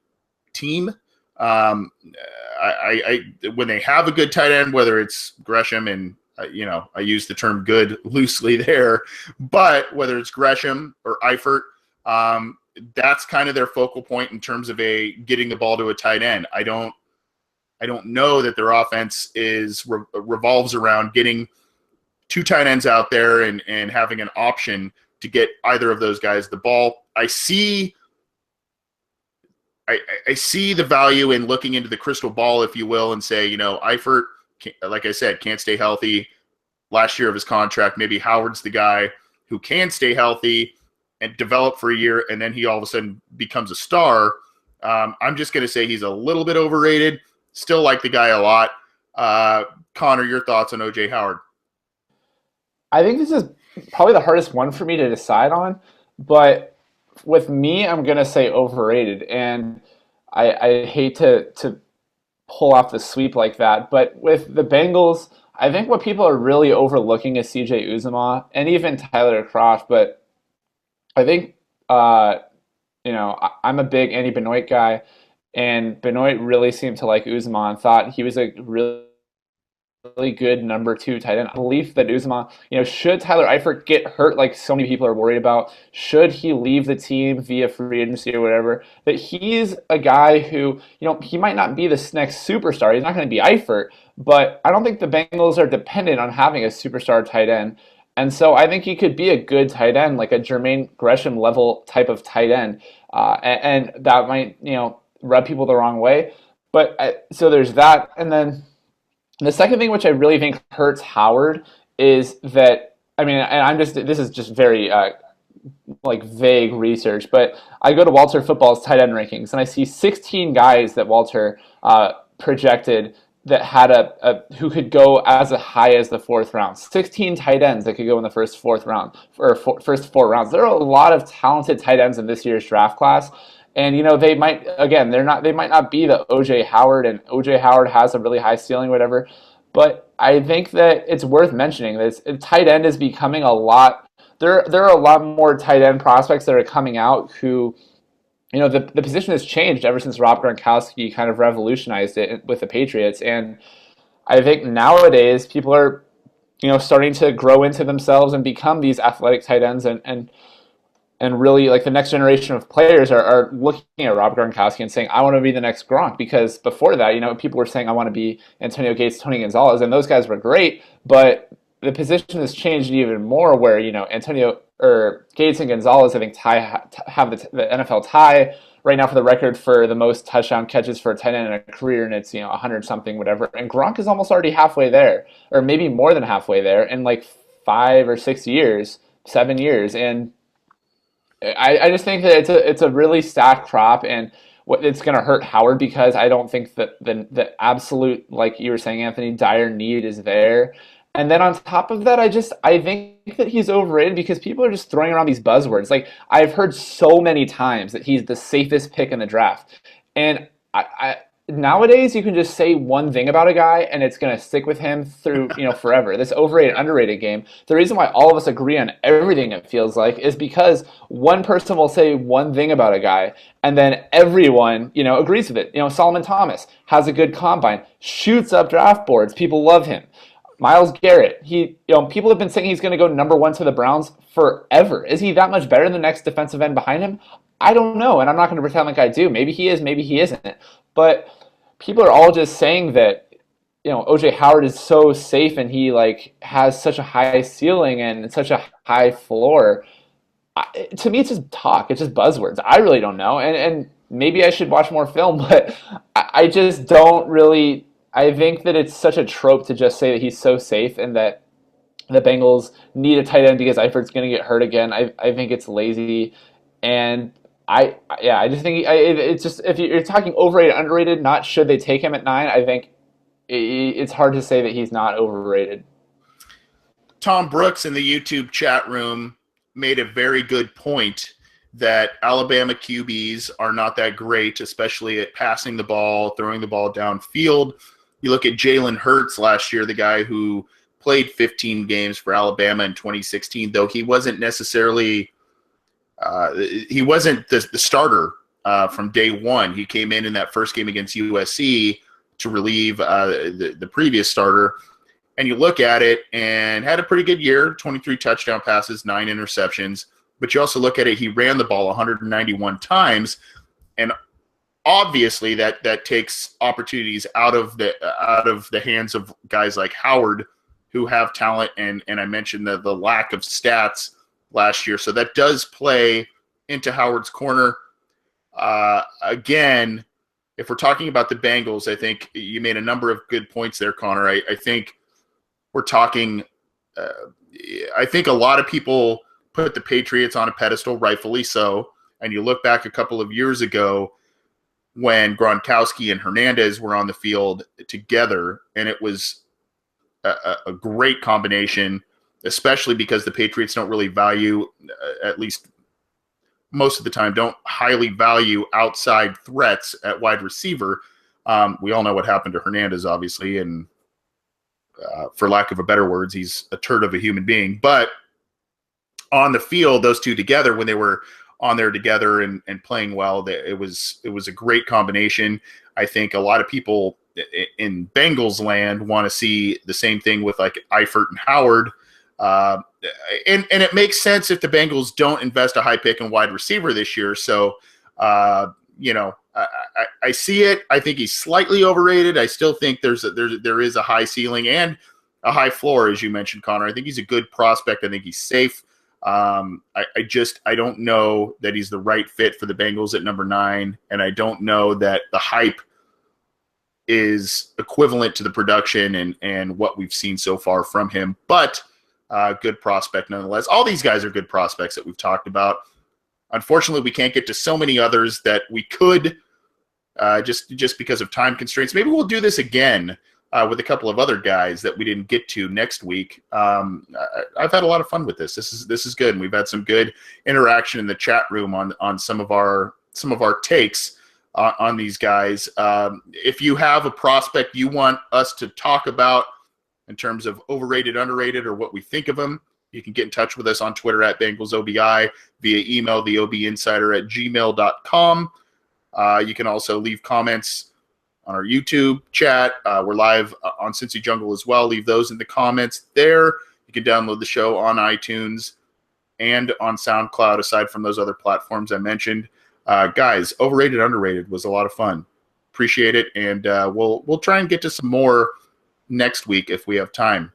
team. When they have a good tight end, whether it's Gresham and, I use the term good loosely there, but whether it's Gresham or Eifert, that's kind of their focal point in terms of getting the ball to a tight end. I don't know that their offense revolves around getting 2 tight ends out there and having an option to get either of those guys the ball. I see the value in looking into the crystal ball, if you will, and say, Eifert, like I said, can't stay healthy. Last year of his contract, maybe Howard's the guy who can stay healthy and develop for a year, and then he all of a sudden becomes a star. I'm just going to say he's a little bit overrated. Still like the guy a lot. Connor, your thoughts on O.J. Howard? I think this is probably the hardest one for me to decide on, but with me, I'm going to say overrated. And I hate to pull off the sweep like that, but with the Bengals, I think what people are really overlooking is C.J. Uzomah and even Tyler Kroft, but I think, I'm a big Andy Benoit guy, and Benoit really seemed to like Uzomah and thought he was a really really good number 2 tight end. I believe that Uzomah, should Tyler Eifert get hurt like so many people are worried about, should he leave the team via free agency or whatever, that he's a guy who, he might not be this next superstar. He's not going to be Eifert, but I don't think the Bengals are dependent on having a superstar tight end. And so I think he could be a good tight end, like a Jermaine Gresham level type of tight end. And that might, rub people the wrong way. But so there's that. And then the second thing, which I really think hurts Howard, is that, and this is just very vague research, but I go to Walter Football's tight end rankings and I see 16 guys that Walter projected that had who could go as high as the 4th round. 16 tight ends that could go in the first 4th round or first 4 rounds. There are a lot of talented tight ends in this year's draft class. And they might not be the OJ Howard, and OJ Howard has a really high ceiling, whatever. But I think that it's worth mentioning this. Tight end is becoming a lot. There are a lot more tight end prospects that are coming out who, the position has changed ever since Rob Gronkowski kind of revolutionized it with the Patriots. And I think nowadays people are, starting to grow into themselves and become these athletic tight ends and really, like, the next generation of players are looking at Rob Gronkowski and saying, I want to be the next Gronk. Because before that, people were saying, I want to be Antonio Gates, Tony Gonzalez, and those guys were great. But the position has changed even more where, Antonio or Gates and Gonzalez, I think, have the NFL tie right now for the record for the most touchdown catches for a tight end in a career, and it's, 100-something, whatever. And Gronk is almost already halfway there, or maybe more than halfway there in, like, 5 or 6 years, 7 years. And I just think that it's a really stacked crop, and it's going to hurt Howard because I don't think that the absolute, like you were saying, Anthony, dire need is there. And then on top of that, I think that he's overrated because people are just throwing around these buzzwords. Like, I've heard so many times that he's the safest pick in the draft, and nowadays you can just say one thing about a guy and it's going to stick with him through forever. This overrated underrated game, the reason why all of us agree on everything, it feels like, is because one person will say one thing about a guy and then everyone agrees with it. Solomon Thomas has a good combine, shoots up draft boards, people love him. Myles Garrett, people have been saying he's going to go number 1 to the Browns forever. Is he that much better than the next defensive end behind him? I don't know, and I'm not going to pretend like I do. Maybe he is, maybe he isn't. But people are all just saying that, OJ Howard is so safe and he has such a high ceiling and such a high floor. To me, it's just talk. It's just buzzwords. I really don't know, and maybe I should watch more film, but I just don't really. I think that it's such a trope to just say that he's so safe and that the Bengals need a tight end because Eifert's going to get hurt again. I think it's lazy, and I just think it's just, if you're talking overrated, underrated, not should they take him at 9, I think it's hard to say that he's not overrated. Tom Brooks in the YouTube chat room made a very good point that Alabama QBs are not that great, especially at passing the ball, throwing the ball downfield. You look at Jalen Hurts last year, the guy who played 15 games for Alabama in 2016, though he wasn't necessarily the starter from day one. He came in that first game against USC to relieve the previous starter. And you look at it and had a pretty good year, 23 touchdown passes, 9 interceptions. But you also look at it, he ran the ball 191 times. And obviously that takes opportunities out of the hands of guys like Howard, who have talent. And I mentioned the lack of stats last year. So that does play into Howard's corner. Again, if we're talking about the Bengals, I think you made a number of good points there, Connor. I think we're talking I think a lot of people put the Patriots on a pedestal, rightfully so. And you look back a couple of years ago when Gronkowski and Hernandez were on the field together, and it was a great combination, especially because the Patriots don't really value, at least most of the time, don't highly value outside threats at wide receiver. We all know what happened to Hernandez, obviously, and for lack of a better words, he's a turd of a human being. But on the field, those two together, when they were on there together and playing well, it was a great combination. I think a lot of people in Bengals land want to see the same thing with like Eifert and Howard. And it makes sense if the Bengals don't invest a high pick in wide receiver this year. So, I see it. I think he's slightly overrated. I still think there is a high ceiling and a high floor, as you mentioned, Connor. I think he's a good prospect. I think he's safe. I don't know that he's the right fit for the Bengals at number 9, and I don't know that the hype is equivalent to the production and what we've seen so far from him. But good prospect nonetheless. All these guys are good prospects that we've talked about. Unfortunately, we can't get to so many others that we could just because of time constraints. Maybe we'll do this again with a couple of other guys that we didn't get to next week. I've had a lot of fun with this. This is good, and we've had some good interaction in the chat room on some of our takes on these guys. If you have a prospect you want us to talk about in terms of overrated, underrated, or what we think of them, you can get in touch with us on Twitter at BengalsOBI, via email, theobinsider@gmail.com. You can also leave comments on our YouTube chat. We're live on Cincy Jungle as well. Leave those in the comments there. You can download the show on iTunes and on SoundCloud, aside from those other platforms I mentioned. Guys, overrated, underrated was a lot of fun. Appreciate it, and we'll try and get to some more next week if we have time.